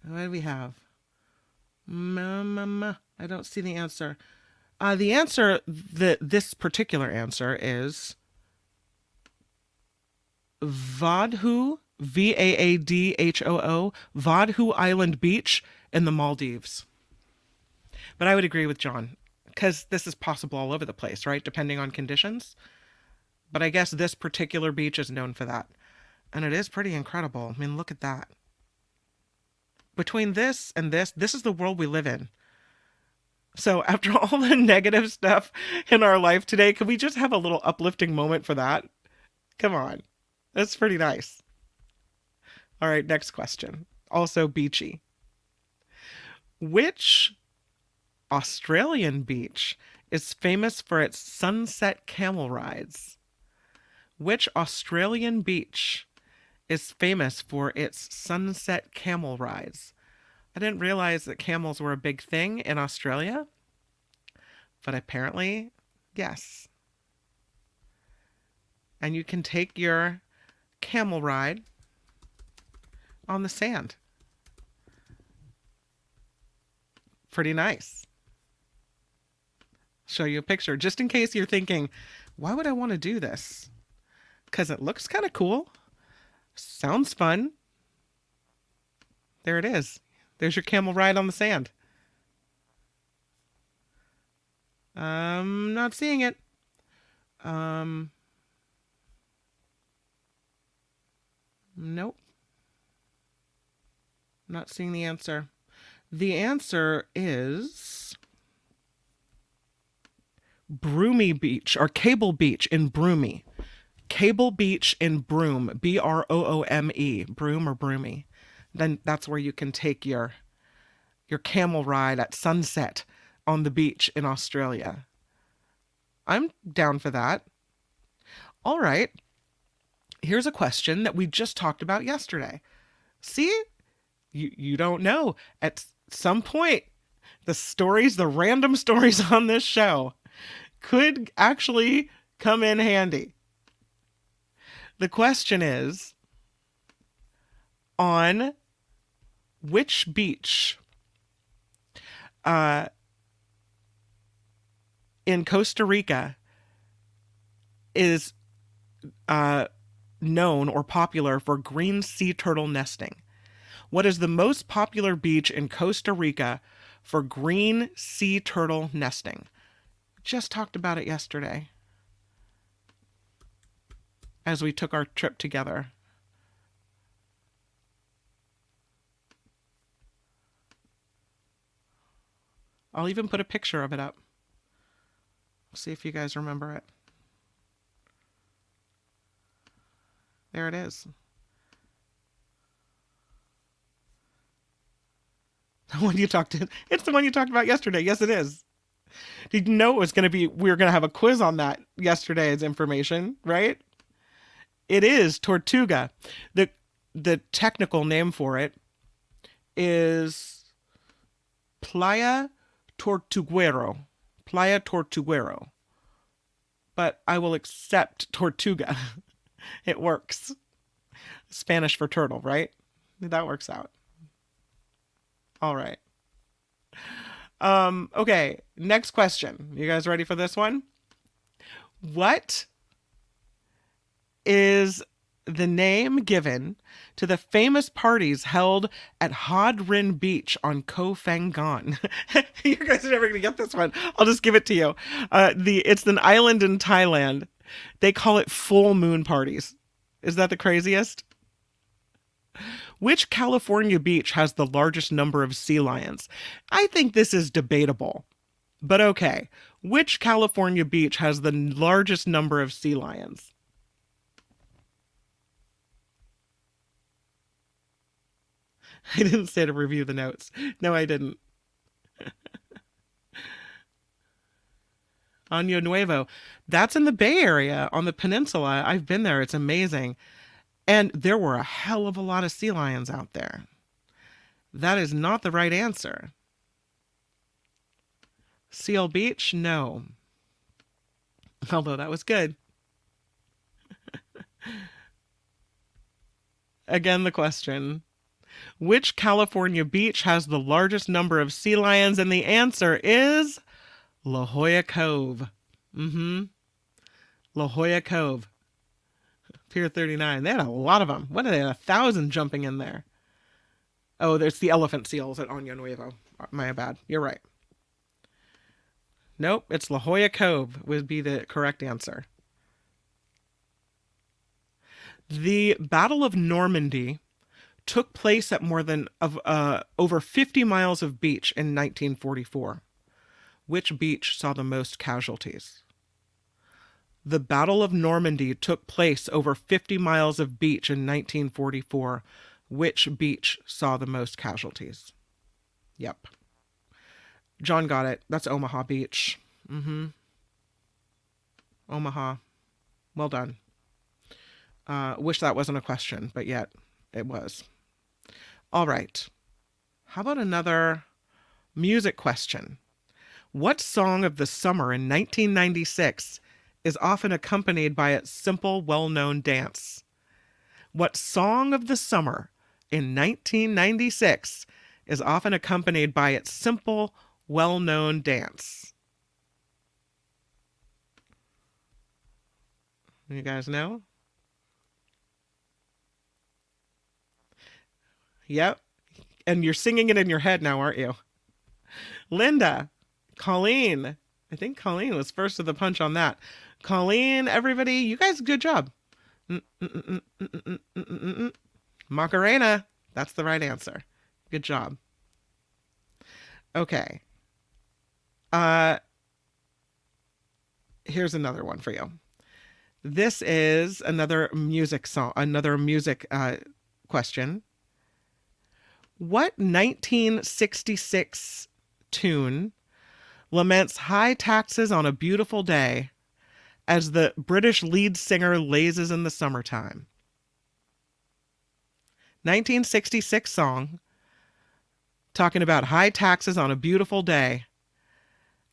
What do we have? I don't see the answer. The answer, this particular answer is Vadhoo, Vaadhoo, Vadhoo Island Beach in the Maldives. But I would agree with John, because this is possible all over the place, right? Depending on conditions. But I guess this particular beach is known for that. And it is pretty incredible. I mean, look at that. Between this and this is the world we live in. So after all the negative stuff in our life today, could we just have a little uplifting moment for that? Come on. That's pretty nice. All right, next question. Also beachy. Which Australian beach is famous for its sunset camel rides? Which Australian beach is famous for its sunset camel rides? I didn't realize that camels were a big thing in Australia, but apparently, yes. And you can take your camel ride on the sand. Pretty nice. Show you a picture, just in case you're thinking, why would I want to do this? Because it looks kind of cool. Sounds fun. There it is. There's your camel ride on the sand. Not seeing it. Nope. Not seeing the answer. The answer is Broomy Beach, or Cable Beach in Broomy. Cable Beach in Broome, Broome, Broome or Broomy. Then that's where you can take your camel ride at sunset on the beach in Australia. I'm down for that. All right. Here's a question that we just talked about yesterday. See? You don't know. At some point, the random stories on this show could actually come in handy. The question is, on which beach in Costa Rica is known or popular for green sea turtle nesting? What is the most popular beach in Costa Rica for green sea turtle nesting? Just talked about it yesterday as we took our trip together. I'll even put a picture of it up. See if you guys remember it. There it is. When you talked to, it's the one you talked about yesterday. Yes, it is. Did you know it was going to be, we were going to have a quiz on that yesterday's information, right? It is Tortuga. The technical name for it is Playa Tortuguero. Playa Tortuguero. But I will accept Tortuga. It works. Spanish for turtle, right? That works out. All right. Okay, next question. You guys ready for this one? What is the name given to the famous parties held at Hod Rin Beach on Koh Phangan? You guys are never going to get this one. I'll just give it to you. It's an island in Thailand. They call it full moon parties. Is that the craziest? Which California beach has the largest number of sea lions? I think this is debatable, but okay. Which California beach has the largest number of sea lions? I didn't say to review the notes. No, I didn't. Año Nuevo. That's in the Bay Area on the peninsula. I've been there. It's amazing. And there were a hell of a lot of sea lions out there. That is not the right answer. Seal Beach? No. Although that was good. Again, the question. Which California beach has the largest number of sea lions? And the answer is La Jolla Cove. La Jolla Cove. Pier 39. They had a lot of them. What are they? 1,000 jumping in there. Oh, there's the elephant seals at Año Nuevo. My bad. You're right. Nope, it's La Jolla Cove would be the correct answer. The Battle of Normandy took place at over 50 miles of beach in 1944. Which beach saw the most casualties? The Battle of Normandy took place over 50 miles of beach in 1944. Which beach saw the most casualties? Yep. John got it. That's Omaha Beach. Omaha. Well done. Wish that wasn't a question, but yet it was. All right. How about another music question? What song of the summer in 1996 is often accompanied by its simple, well-known dance? What song of the summer in 1996 is often accompanied by its simple, well-known dance? You guys know? Yep. And you're singing it in your head now, aren't you? Linda, Colleen. I think Colleen was first to the punch on that. Colleen, everybody, you guys, good job. Macarena. That's the right answer. Good job. Okay. Here's another one for you. This is another music song, question. What 1966 tune laments high taxes on a beautiful day as the British lead singer lazes in the summertime? 1966 song talking about high taxes on a beautiful day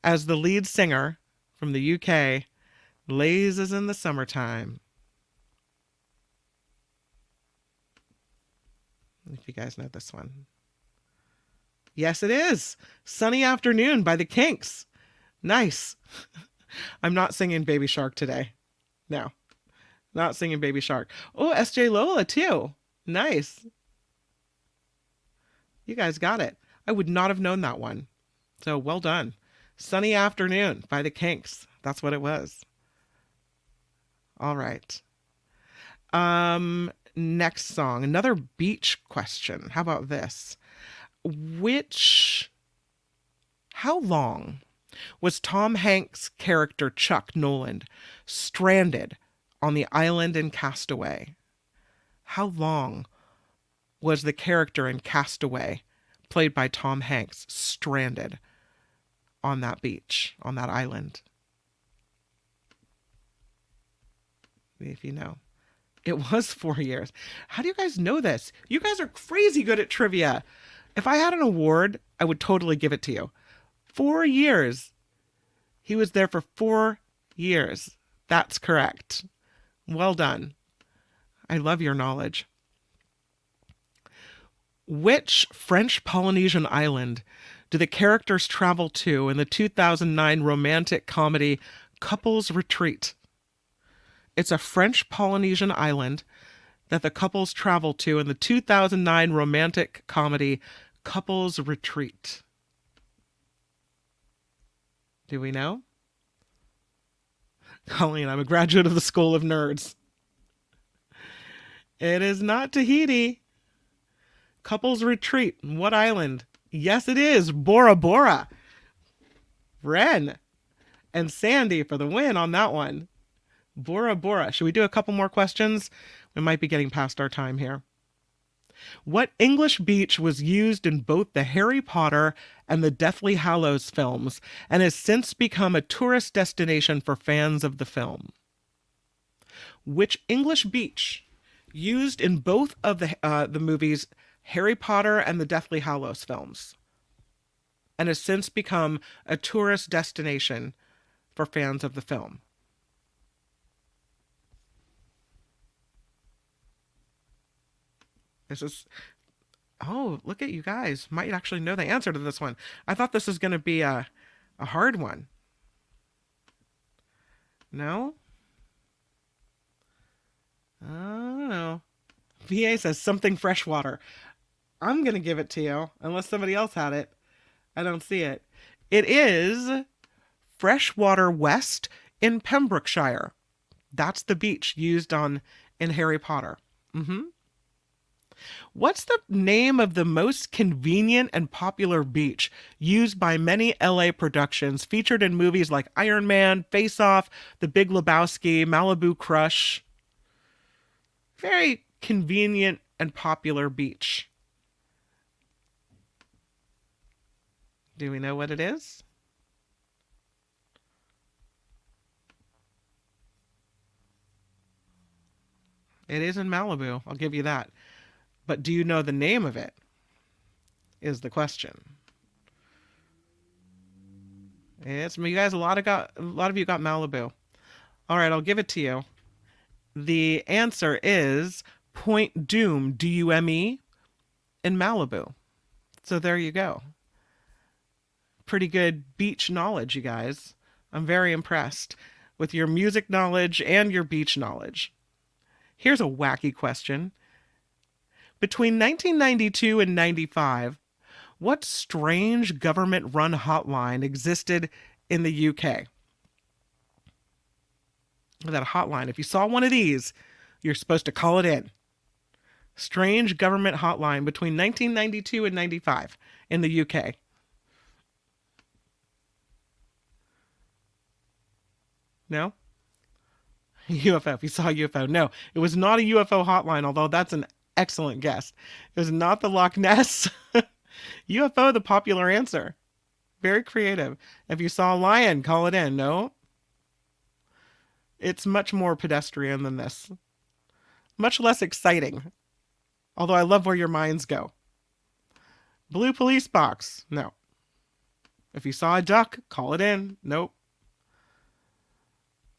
as the lead singer from the UK lazes in the summertime. If you guys know this one. Yes, it is. Sunny Afternoon by the Kinks. Nice. I'm not singing Baby Shark today. No. Not singing Baby Shark. Oh, SJ Lola too. Nice. You guys got it. I would not have known that one. So well done. Sunny Afternoon by the Kinks. That's what it was. All right. Next song, another beach question. How about this? How long was Tom Hanks' character Chuck Noland stranded on the island in Castaway? How long was the character in Castaway played by Tom Hanks, stranded on that beach, on that island. If you know. It was 4 years. How do you guys know this? You guys are crazy good at trivia. If I had an award, I would totally give it to you. 4 years. He was there for 4 years. That's correct. Well done. I love your knowledge. Which French Polynesian island do the characters travel to in the 2009 romantic comedy Couples Retreat? It's a French Polynesian island that the couples travel to in the 2009 romantic comedy Couples Retreat. Do we know? Colleen, I'm a graduate of the School of Nerds. It is not Tahiti. Couples Retreat. What island? Yes, it is. Bora Bora. Ren and Sandy for the win on that one. Bora Bora. Should we do a couple more questions? We might be getting past our time here. What English beach was used in both the Harry Potter and the Deathly Hallows films and has since become a tourist destination for fans of the film? Which English beach used in both of the movies Harry Potter and the Deathly Hallows films and has since become a tourist destination for fans of the film? This is, oh, look at you guys. Might actually know the answer to this one. I thought this was going to be a hard one. No? I don't know. VA says something freshwater. I'm going to give it to you, unless somebody else had it. I don't see it. It is Freshwater West in Pembrokeshire. That's the beach used in Harry Potter. What's the name of the most convenient and popular beach used by many LA productions featured in movies like Iron Man, Face Off, The Big Lebowski, Malibu Crush? Very convenient and popular beach. Do we know what it is? It is in Malibu. I'll give you that. But do you know the name of it? Is the question. It's you guys. A lot of you got Malibu. All right, I'll give it to you. The answer is Point Dume, D-U-M-E, in Malibu. So there you go. Pretty good beach knowledge, you guys. I'm very impressed with your music knowledge and your beach knowledge. Here's a wacky question. Between 1992 and 95, what strange government-run hotline existed in the UK? That hotline, if you saw one of these, you're supposed to call it in. Strange government hotline between 1992 and 95 in the UK. No? UFO. If you saw a UFO. No, it was not a UFO hotline, although that's an excellent guess. It was not the Loch Ness. UFO, the popular answer. Very creative. If you saw a lion, call it in. No. It's much more pedestrian than this. Much less exciting. Although I love where your minds go. Blue police box. No. If you saw a duck, call it in. Nope.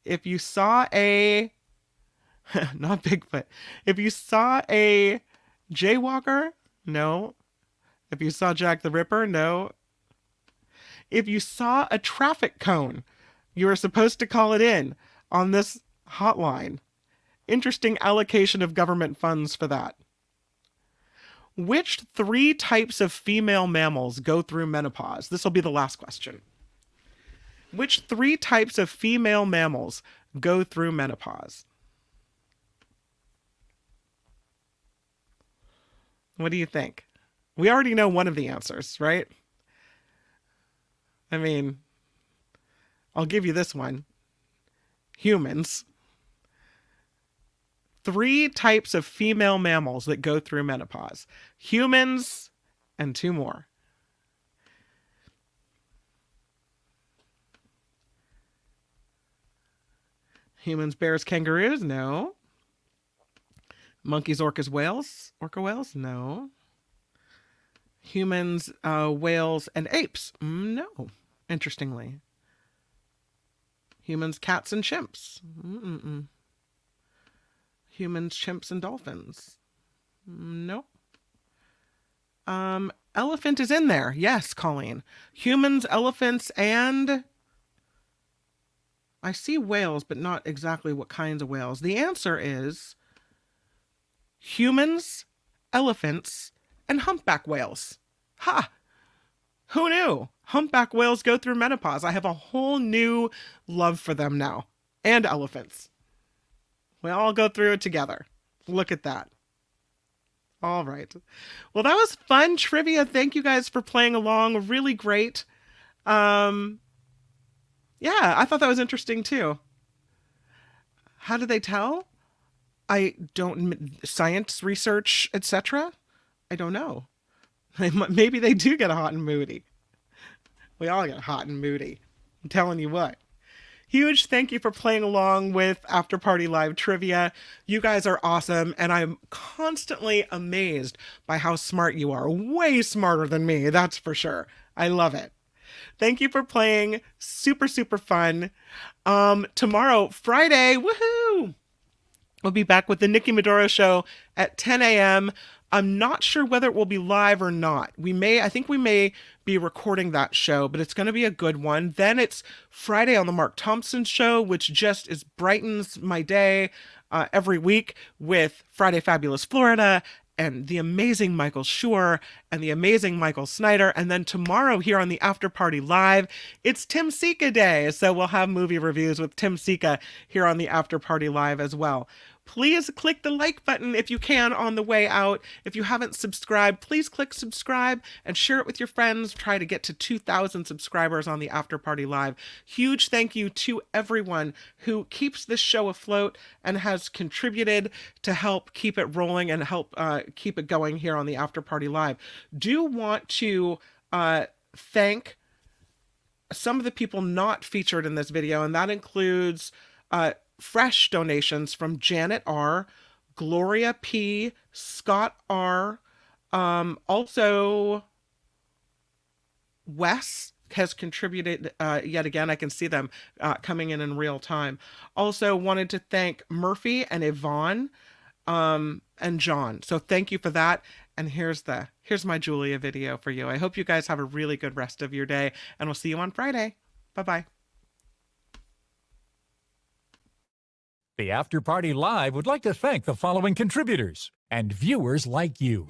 If you saw a... not Bigfoot. If you saw a jaywalker, no. If you saw Jack the Ripper, no. If you saw a traffic cone, you were supposed to call it in on this hotline. Interesting allocation of government funds for that. Which 3 types of female mammals go through menopause? This will be the last question. Which 3 types of female mammals go through menopause? What do you think? We already know one of the answers, right? I mean, I'll give you this one. Humans. 3 types of female mammals that go through menopause. Humans, and 2 more. Humans, bears, kangaroos? No. Monkeys, orcas, whales? Orca whales? No. Humans, whales, and apes? No. Interestingly. Humans, cats, and chimps? Mm-mm. Humans, chimps, and dolphins? No. Elephant is in there. Yes, Colleen. Humans, elephants, and I see whales, but not exactly what kinds of whales. The answer is humans, elephants, and humpback whales. Ha! Who knew? Humpback whales go through menopause. I have a whole new love for them now. And elephants. We all go through it together. Look at that. All right. Well, that was fun trivia. Thank you guys for playing along. Really great. Yeah, I thought that was interesting too. How did they tell? I don't, science research, etc. I don't know. Maybe they do get hot and moody. We all get hot and moody. I'm telling you what. Huge thank you for playing along with After Party Live Trivia. You guys are awesome, and I'm constantly amazed by how smart you are. Way smarter than me, that's for sure. I love it. Thank you for playing. Super, super fun. Tomorrow, Friday, woohoo! We'll be back with the Nikki Maduro Show at 10 a.m. I'm not sure whether it will be live or not. I think we may be recording that show, but it's going to be a good one. Then it's Friday on the Mark Thompson Show, which just brightens my day every week with Friday Fabulous Florida and the amazing Michael Schur and the amazing Michael Snyder. And then tomorrow here on the After Party Live, it's Tim Sika Day. So we'll have movie reviews with Tim Sika here on the After Party Live as well. Please click the like button if you can on the way out. If you haven't subscribed, please click subscribe and share it with your friends. Try to get to 2,000 subscribers on the After Party Live. Huge thank you to everyone who keeps this show afloat and has contributed to help keep it rolling and help keep it going here on the After Party Live. Do want to thank some of the people not featured in this video, and that includes fresh donations from Janet R., Gloria P., Scott R., also Wes has contributed yet again. I can see them coming in real time. Also wanted to thank Murphy and Yvonne and John. So thank you for that. And here's my Julia video for you. I hope you guys have a really good rest of your day, and we'll see you on Friday. Bye-bye. The After Party Live would like to thank the following contributors and viewers like you.